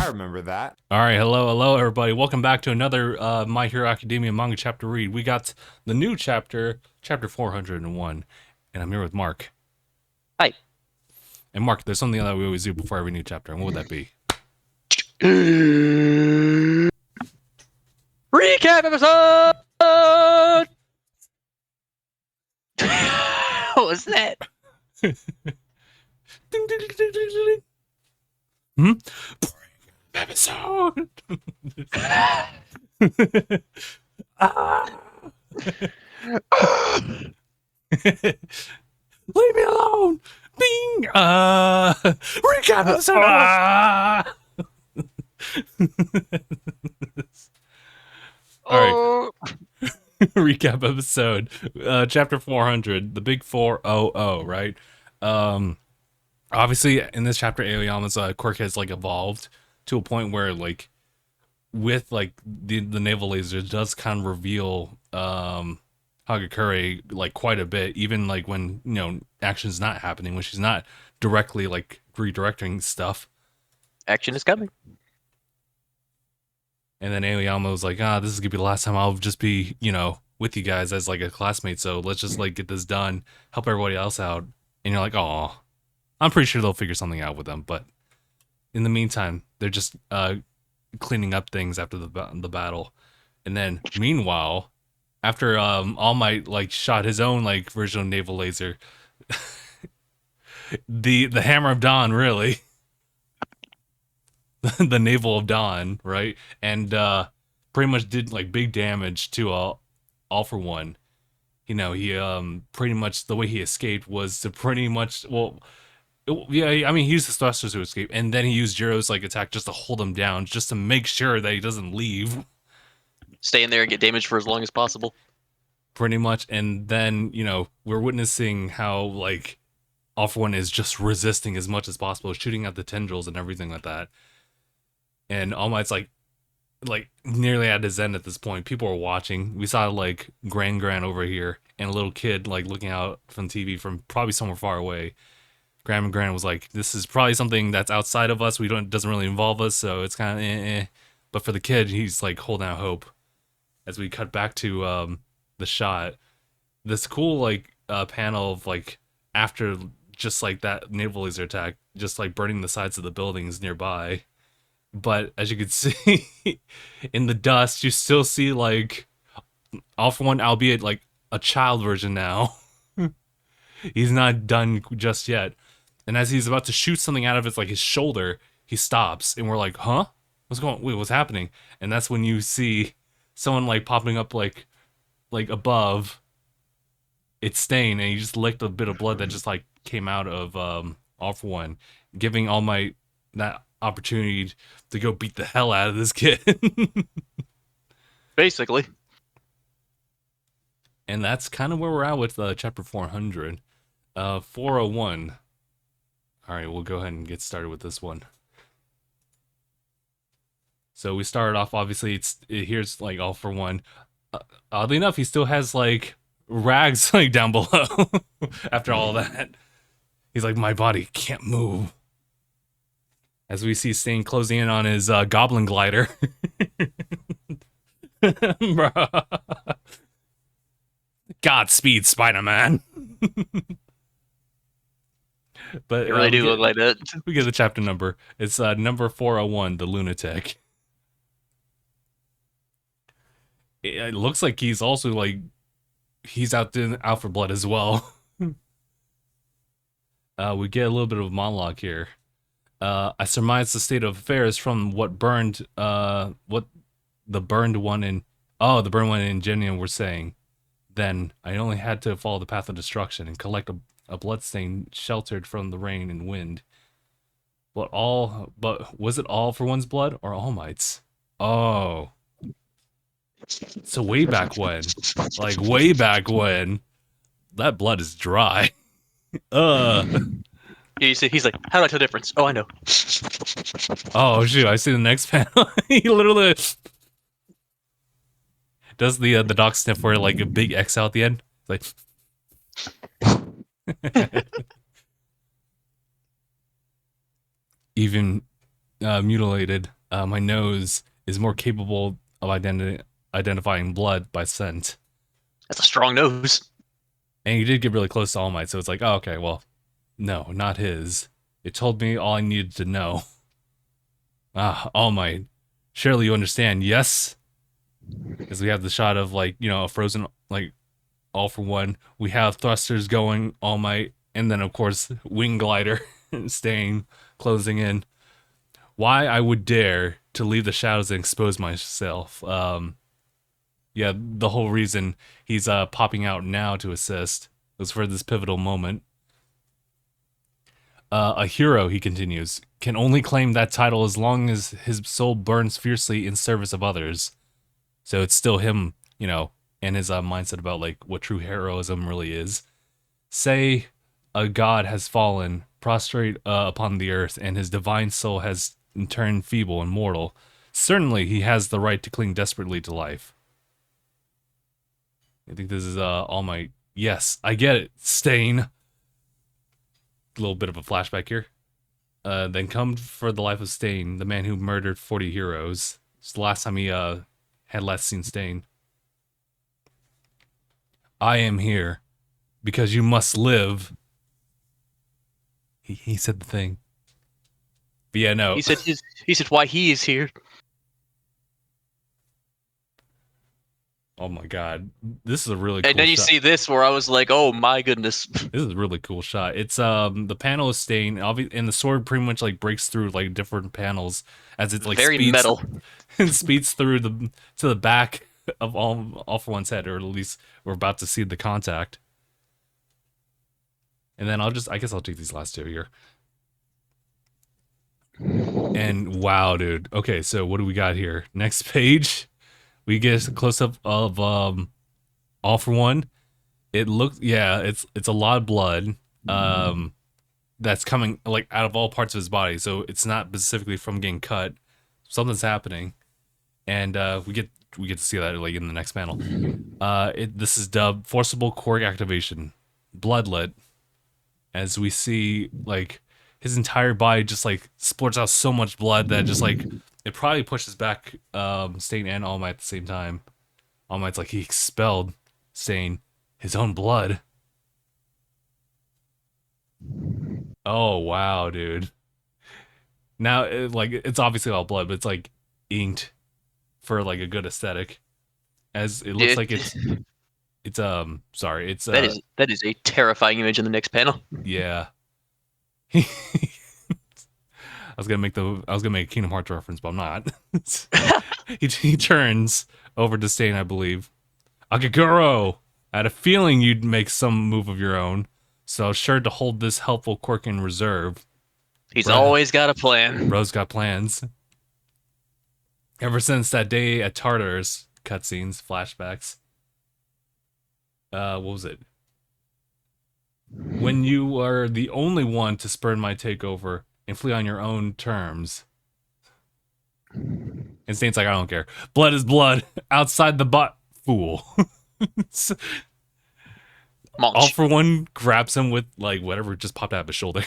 I remember that. All right, hello, everybody. Welcome back to another My Hero Academia manga chapter read. We got the new chapter, chapter 401, and I'm here with Mark. Hi. And Mark, there's something that we always do before every new chapter, and what would that be? Recap episode! What was that? Ding, ding, ding, ding, ding, ding. Hmm? Episode. Ah. Leave me alone. Bing. Recap episode. Ah. All right. Recap episode, chapter 400, the big 400, right? Obviously in this chapter, Aoyama's quirk has like evolved to a point where like with like the naval laser does kind of reveal Hagakure like quite a bit, even like when action's not happening, when she's not directly like redirecting stuff. Action is coming. And then Aoyama was like, this is gonna be the last time I'll just be, with you guys as like a classmate. So let's just like get this done, help everybody else out. And you're like, oh, I'm pretty sure they'll figure something out with them. But in the meantime, they're just cleaning up things after the battle. And then meanwhile, after All Might like shot his own like version of naval laser, the Hammer of Dawn, really. The Naval of Dawn, right? And pretty much did like big damage to All for One. He pretty much the way he escaped was to pretty much he used the thrusters to escape, and then he used Jiro's like attack just to hold him down, just to make sure that he doesn't leave. Stay in there and get damaged for as long as possible. Pretty much, and then we're witnessing how like All for One is just resisting as much as possible, shooting at the tendrils and everything like that. And All Might's like nearly at his end at this point. People are watching. We saw like Gran over here and a little kid like looking out from TV from probably somewhere far away. Gran was like, "This is probably something that's outside of us. Doesn't really involve us, so it's kind of eh. But for the kid, he's like holding out hope." As we cut back to the shot, this cool like panel of like after just like that naval laser attack, just like burning the sides of the buildings nearby. But as you can see in the dust, you still see like All for One, albeit like a child version now. He's not done just yet. And as he's about to shoot something out of his shoulder, he stops, and we're like, "Huh? What's happening?" And that's when you see someone like popping up like above. It's Stain, and he just licked a bit of blood that just like came out of All for One, giving All Might that opportunity to go beat the hell out of this kid. Basically. And that's kind of where we're at with chapter 400. 401. All right, we'll go ahead and get started with this one. So we started off, obviously, here's like All for One. Oddly enough, he still has like rags like down below after all that. He's like, my body can't move. As we see Stain closing in on his goblin glider. Godspeed, Spider-Man. But It really do look like that. We get the chapter number. It's number 401, the Lunatic. It looks like he's also like he's out for blood as well. We get a little bit of a monologue here. I surmise the state of affairs from what the burned one in Genian were saying. Then I only had to follow the path of destruction and collect a bloodstain sheltered from the rain and wind. But was it All for One's blood or All Might's? Oh. So way back when, that blood is dry. He's like, how do I tell the difference? Oh, I know. Oh shoot! I see the next panel. He literally does the dog sniff where like a big X out at the end. It's like even mutilated. My nose is more capable of identifying blood by scent. That's a strong nose. And he did get really close to All Might, so it's like, oh, okay, well, no, not his. It told me all I needed to know. Ah, All Might. Surely you understand, yes? Because we have the shot of, like, a frozen, like, All for One. We have thrusters going, All Might, and then, of course, Wing Glider staying, closing in. Why I would dare to leave the shadows and expose myself. Yeah, the whole reason he's popping out now to assist was for this pivotal moment. A hero, he continues, can only claim that title as long as his soul burns fiercely in service of others. So it's still him, and his mindset about like what true heroism really is. Say a god has fallen, prostrate upon the earth, and his divine soul has turned feeble and mortal. Certainly, he has the right to cling desperately to life. I think this is All Might. Yes, I get it. Stain. A little bit of a flashback here. Then come for the life of Stain, the man who murdered 40 heroes. It's the last time he had last seen Stain. I am here because you must live. He said the thing. But yeah, no. He said why he is here. Oh my god, this is a really cool And then you shot. see this where I was like, oh my goodness. This is a really cool shot. It's the panel is Stain, and the sword pretty much like breaks through like different panels as it like Very speeds metal. and speeds through to the back of all for One's head, or at least we're about to see the contact. And then I guess I'll take these last two here. And wow, dude. Okay, so what do we got here? Next page, we get a close up of All for One. It looks, yeah, it's a lot of blood that's coming like out of all parts of his body. So it's not specifically from getting cut. Something's happening, and we get to see that like in the next panel. This is dubbed forcible core activation, bloodlet, as we see like his entire body just like splurts out so much blood that just like it probably pushes back Stain and All Might at the same time. All Might's like he expelled Stain, his own blood. Oh wow, dude. Now it's obviously all blood, but it's like inked for like a good aesthetic. As it looks like it's sorry, it's that is a terrifying image in the next panel. yeah. I was gonna make a Kingdom Hearts reference, but I'm not. he turns over to Stain, I believe. Akaguro! I had a feeling you'd make some move of your own, so I was sure to hold this helpful quirk in reserve. He's always got a plan. Bro's got plans. Ever since that day at Tartarus, cutscenes, flashbacks. What was it? When you were the only one to spurn my takeover and flee on your own terms. And Stain's like, I don't care. Blood is blood. Outside the butt, fool. All for One grabs him with like whatever just popped out of his shoulder.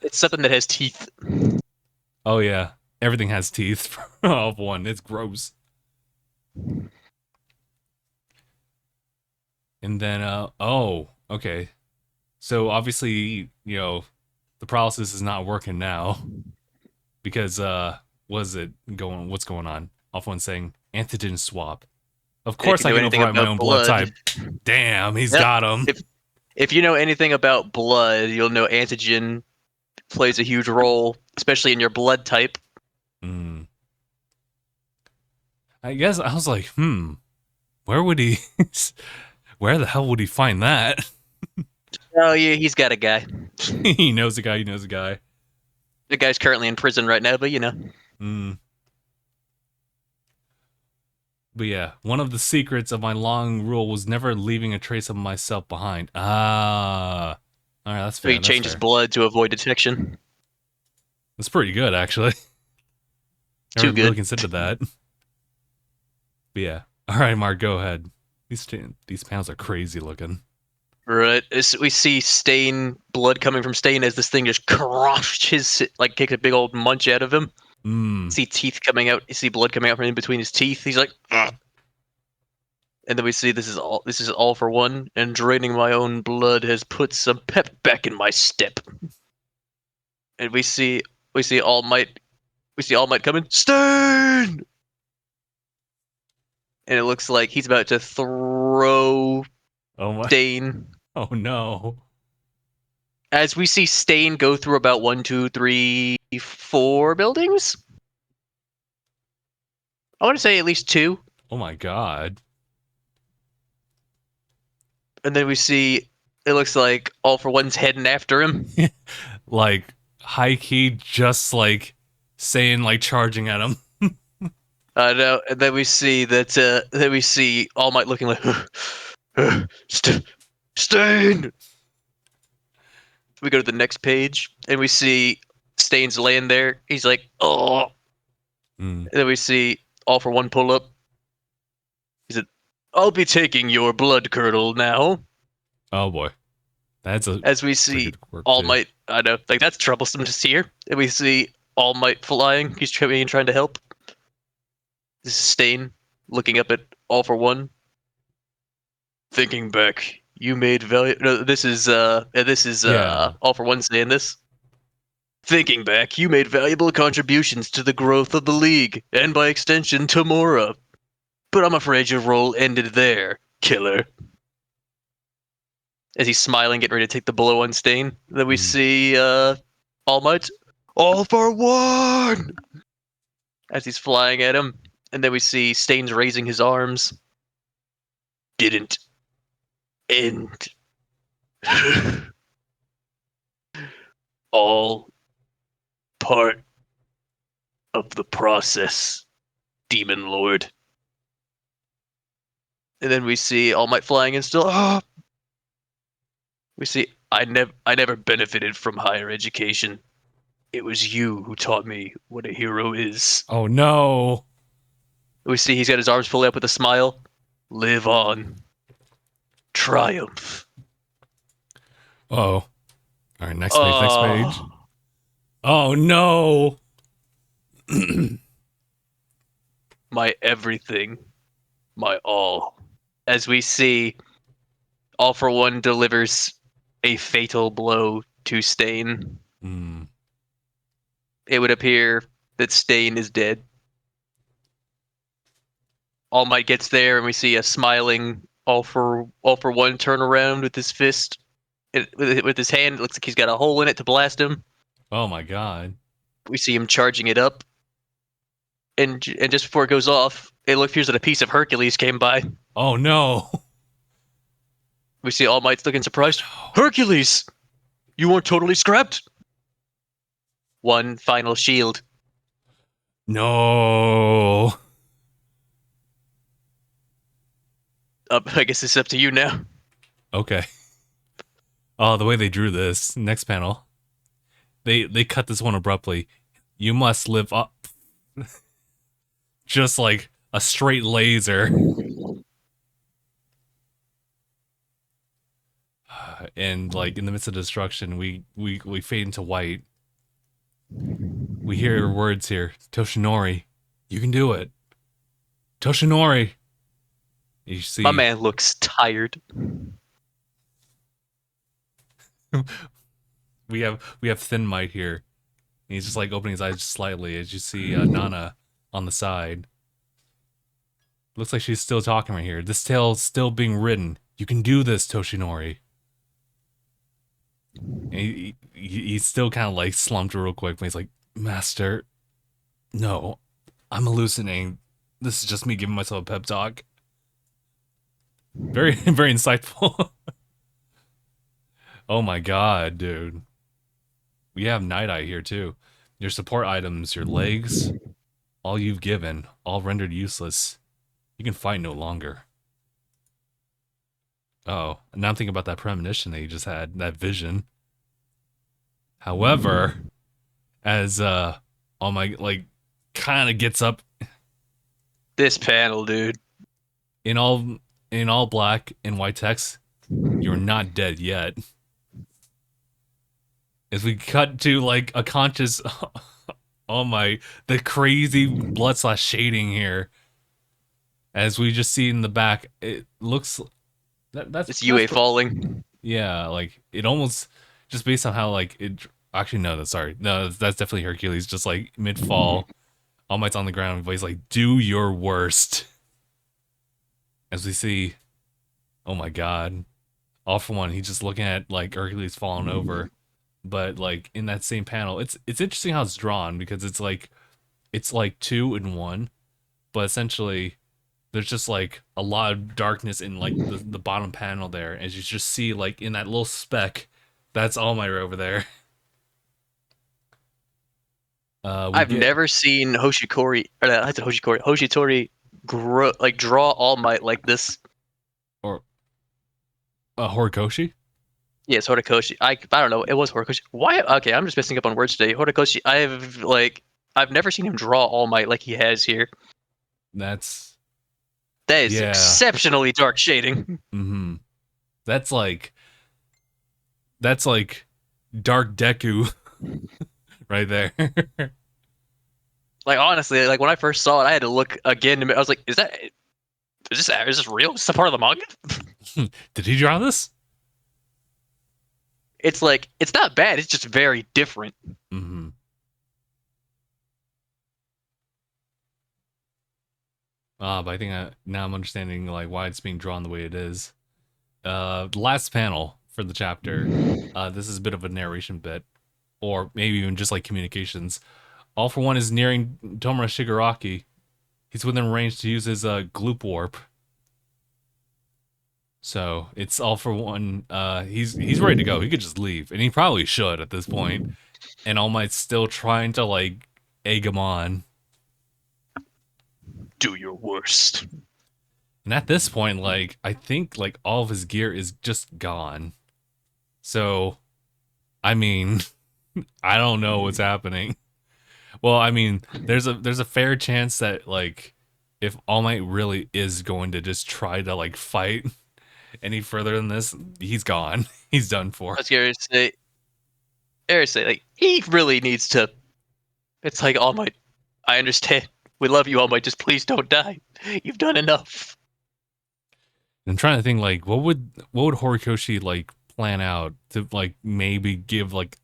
It's something that has teeth. Oh yeah, everything has teeth for All for One. It's gross. And then oh, okay. So obviously, the paralysis is not working now because what's going on? All for One saying antigen swap. Of course I can override my own blood type. Damn, he's got him. If you know anything about blood, you'll know antigen plays a huge role, especially in your blood type. I guess I was like, where the hell would he find that? Oh yeah, he's got a guy. He knows a guy, The guy's currently in prison right now, but But yeah, one of the secrets of my long rule was never leaving a trace of myself behind. Ah. All right, that's fair. So he changes blood to avoid detection. That's pretty good, actually. Too good. Really considered that. But yeah. All right, Mark, go ahead. These panels are crazy looking. Right. We see Stain, blood coming from Stain as this thing just crushes, like takes a big old munch out of him. Mm. See teeth coming out. You see blood coming out from in between his teeth. He's like, "Ugh." And then we see this is all for one, and draining my own blood has put some pep back in my step. And we see All Might coming. Stain! And it looks like he's about to throw Oh my. Stain. Oh no. As we see Stain go through about 1, 2, 3, 4 buildings. I want to say at least 2. Oh my god. And then we see it looks like All for One's heading after him. Like high key, just like saying like charging at him. No, and then we see that. Then we see All Might looking like Stain. We go to the next page, and we see Stain's laying there. He's like, oh. Mm. And then we see All for One pull up. He said, "I'll be taking your blood curdle now." Oh boy, that's a As we that's a see good quirk All too. Might, I know, like that's troublesome to see here. And we see All Might flying. He's trying to help. This is Stain looking up at All for One. Thinking back, you made value. No, this is Yeah. All for One saying this. Thinking back, you made valuable contributions to the growth of the league, and by extension, Tamura. But I'm afraid your role ended there, killer. As he's smiling, getting ready to take the blow on Stain. Then we Mm. see All Might. All for One! As he's flying at him. And then we see Stain's raising his arms. Didn't end. All part of the process, Demon Lord. And then we see All Might flying and still. Oh! We see I never benefited from higher education. It was you who taught me what a hero is. Oh no. We see he's got his arms fully up with a smile. Live on. Triumph. Oh. All right. Next page. Next page. Oh, Oh no. my everything. My all. As we see, All for One delivers a fatal blow to Stain. Mm. It would appear that Stain is dead. All Might gets there, and we see a smiling All for One turn around with his fist. With his hand, it looks like he's got a hole in it to blast him. Oh my god. We see him charging it up, and just before it goes off, it appears that a piece of Hercules came by. Oh no. We see All Might's looking surprised. Hercules, you weren't totally scrapped. One final shield. No. I guess it's up to you now. Okay. Oh, the way they drew this next panel, they cut this one abruptly. You must live up. Just like a straight laser. And like in the midst of destruction, we fade into white. We hear words here. Toshinori, you can do it. Toshinori. You My see, man looks tired. we have Thin Might here. He's just like opening his eyes slightly as you see Nana on the side. Looks like she's still talking right here. This tale's still being written. You can do this, Toshinori. And he's still kind of like slumped real quick, but he's like, Master, no, I'm hallucinating. This is just me giving myself a pep talk. Very, very insightful. Oh my god, dude. We have Night Eye here too. Your support items, your legs, all you've given, all rendered useless. You can fight no longer. Oh, now I'm thinking about that premonition that you just had, that vision. However, as All Might like kind of gets up This panel, dude. in all black and white text, You're not dead yet. As we cut to like a conscious, oh my, the crazy blood slash shading here. As we just see in the back, it looks It's that's UA falling. yeah, like it almost just based on how like it. Actually, no, that's sorry, no, that's definitely Hercules. Just like mid fall, All Might's on the ground, but he's like, "Do your worst." As we see, oh my god, All For One, he's just looking at like Hercules falling over, but like in that same panel, it's interesting how it's drawn because it's like two in one, but essentially there's just like a lot of darkness in like the bottom panel there, as you just see like in that little speck, that's All Might over there. We I've get never seen Hoshikori, or I said Hoshitori draw All Might like this. or Horikoshi. Yes, Horikoshi. I don't know. It was Horikoshi. Why? Okay, I'm just messing up on words today. Horikoshi. I've never seen him draw All Might like he has here. That's That is yeah. exceptionally dark shading. Mm-hmm. That's like that's like dark Deku right there. Like honestly, like when I first saw it, I had to look again. I was like, is this real? Is this a part of the manga? Did he draw this? It's like it's not bad. It's just very different. Mm-hmm. But I think now I'm understanding like why it's being drawn the way it is. The last panel for the chapter. This is a bit of a narration bit, or maybe even just like communications. All For One is nearing Tomura Shigaraki. He's within range to use his gloop warp. So it's All For One. He's ready to go. He could just leave, and he probably should at this point. And All Might's still trying to like egg him on. Do your worst. And at this point, like I think like all of his gear is just gone. So, I mean, I don't know what's happening. Well, I mean, there's a fair chance that like if All Might really is going to just try to like fight any further than this, he's gone. He's done I for. was gonna say, like he really needs to. It's like All Might. I understand. We love you, All Might. Just please don't die. You've done enough. I'm trying to think like what would Horikoshi like plan out to like maybe give like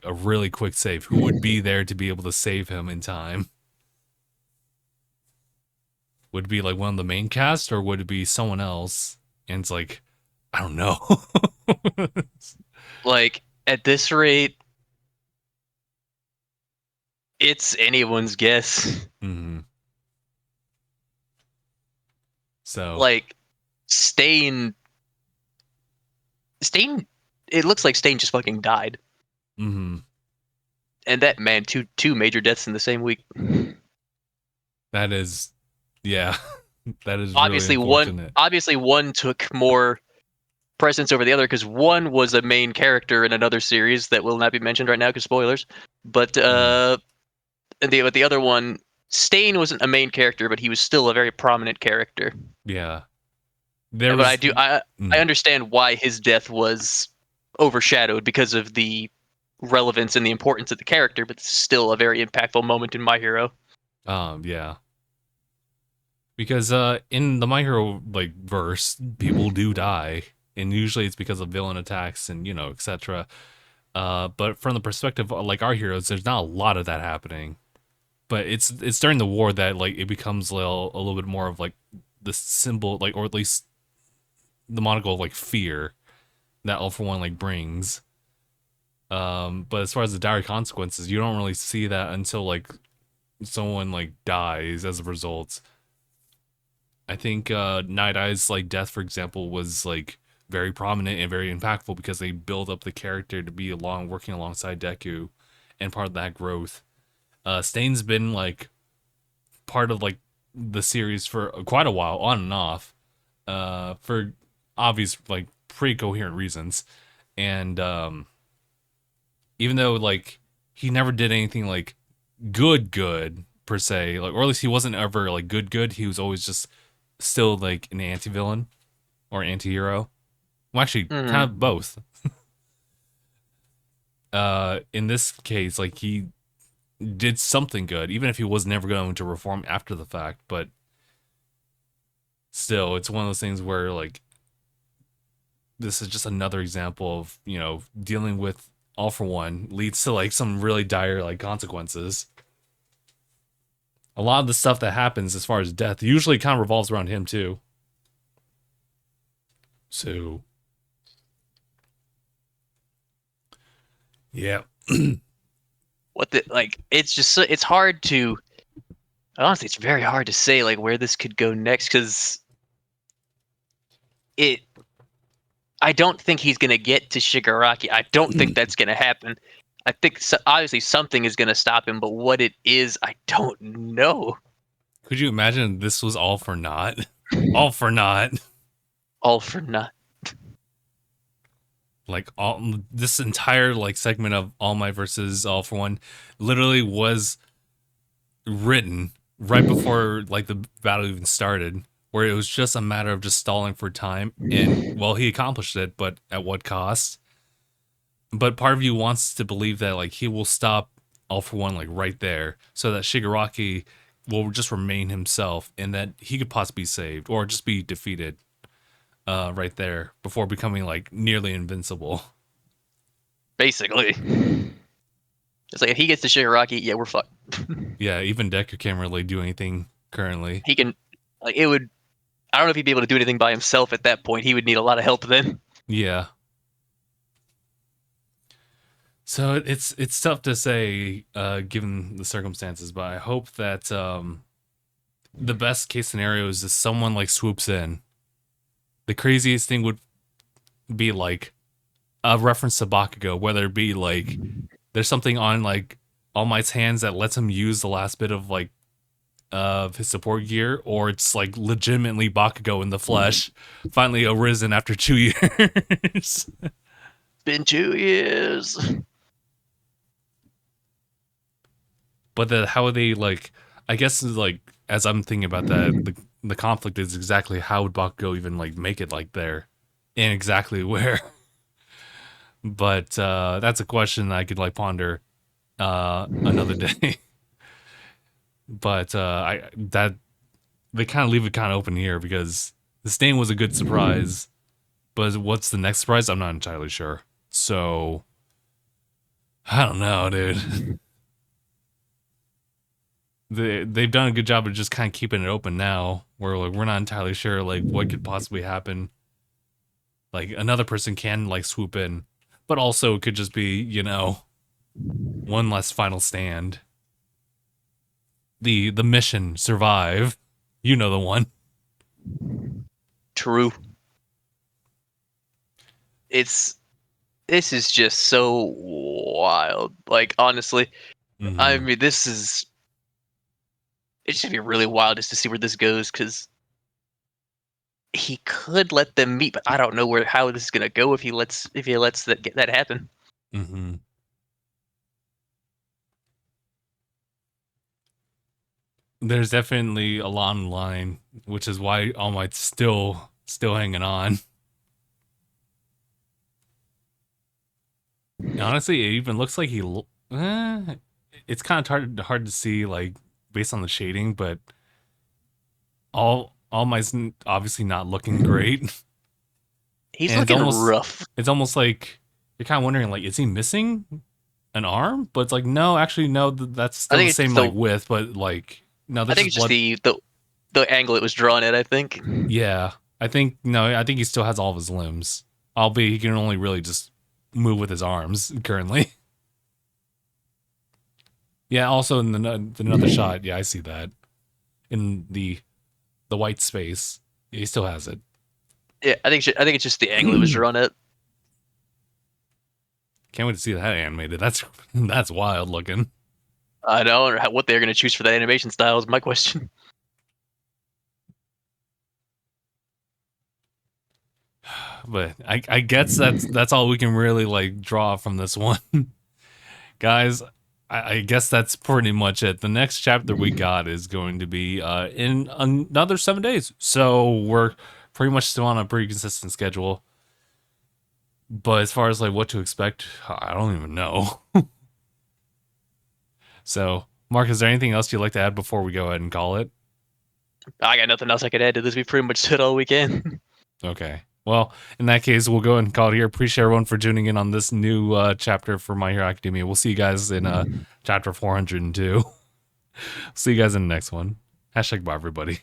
a really quick save? Who would be there to be able to save him in time? Would it be like one of the main cast or would it be someone else? And it's like I don't know. Like at this rate, it's anyone's guess. hmm So, Like Stain. Stain. It looks like Stain just fucking died. hmm And that man, two major deaths in the same week. that is, yeah, that is really Obviously, one unfortunate. obviously one took more precedence over the other because one was a main character in another series that will not be mentioned right now because spoilers. But Mm, but the other one, Stain wasn't a main character, but he was still a very prominent character. yeah, there But was. I Mm, understand why his death was overshadowed because of the relevance and the importance of the character, but still a very impactful moment in My Hero. yeah, because in the My Hero like verse, people do die, and usually it's because of villain attacks and etc. But from the perspective of like our heroes, there's not a lot of that happening. But it's during the war that like it becomes a little bit more of like the symbol, like or at least the monocle of like fear that All For One like brings. But as far as the dire consequences, you don't really see that until like someone like dies as a result. I think Night Eye's like death, for example, was like very prominent and very impactful because they build up the character to be working alongside Deku, and part of that growth. Stain's been like part of like the series for quite a while, on and off, for obvious like pretty coherent reasons, and even though like he never did anything like good per se, like or at least he wasn't ever like good. He was always just still like an anti-villain or an anti-hero. Well, actually, kind Mhm. of both. In this case, like he did something good, even if he was never going to reform after the fact. But still, it's one of those things where like this is just another example of dealing with all for one leads to like some really dire like consequences. A lot of the stuff that happens as far as death usually kind of revolves around him too. So yeah. What the like? It's just it's hard to honestly. It's very hard to say like where this could go next because it. I don't think he's gonna get to Shigaraki. I don't think that's gonna happen. I think obviously something is gonna stop him, but what it is, I don't know. Could you imagine this was all for naught? All for naught. All for naught. Like all this entire like segment of All Might versus All for One literally was written right before like the battle even started, where it was just a matter of just stalling for time. And well, he accomplished it, but at what cost? But part of you wants to believe that like he will stop All for One like right there, so that Shigaraki will just remain himself, and that he could possibly be saved or just be defeated right there before becoming like nearly invincible. Basically, it's like if he gets to Shigaraki, yeah, we're fucked. Yeah, even Deku can't really do anything currently. He can, like, it would. I don't know if he'd be able to do anything by himself at that point. He would need a lot of help then. Yeah. So it's tough to say given the circumstances, but I hope that the best case scenario is that someone like swoops in. The craziest thing would be like a reference to Bakugo, whether it be like there's something on like All Might's hands that lets him use the last bit of like of his support gear, or it's like legitimately Bakugo in the flesh, finally arisen after 2 years. Been 2 years. But how they like, I guess like as I'm thinking about that, the conflict is exactly how would Bakugo even like make it like there, and exactly where. But that's a question I could like ponder another day. But I that they kind of leave it kind of open here because the stain was a good surprise, but what's the next surprise? I'm not entirely sure. So I don't know, dude. They've done a good job of just kind of keeping it open now, where like we're not entirely sure like what could possibly happen. Like another person can like swoop in, but also it could just be one less final stand. The mission survive, the one. True. It's this is just so wild. Like honestly, I Mm-hmm. mean, it's gonna be really wild just to see where this goes because he could let them meet, but I don't know how this is gonna go if he lets that happen. Mm-hmm. There's definitely a long line, which is why All Might's still hanging on. And honestly, it even looks like it's kind of hard to see like based on the shading, but All Might's obviously not looking great, He's and looking rough. it's almost like you're kind of wondering like is he missing an arm? But it's like no, actually no, that's I still the think it's same just like width, but like no, I there's think just it's just blood. the angle it was drawn at. I think. Yeah, I think no, I think he still has all of his limbs, albeit he can only really just move with his arms currently. Yeah, also in another shot, yeah, I see that in the white space, yeah, he still has it. Yeah, I think it's just the angle it was drawn at. Can't wait to see that animated. That's wild looking. I don't know what they're gonna choose for that animation style is my question. But I guess that's all we can really like draw from this one. Guys, I guess that's pretty much it. The next chapter we got is going to be in another 7 days. So we're pretty much still on a pretty consistent schedule. But as far as like what to expect, I don't even know. So, Mark, is there anything else you'd like to add before we go ahead and call it? I got nothing else I could add to this. We pretty much said all we can. Okay. Well, in that case, we'll go ahead and call it here. Appreciate everyone for tuning in on this new chapter for My Hero Academia. We'll see you guys in chapter 402. See you guys in the next one. Hashtag bye, everybody.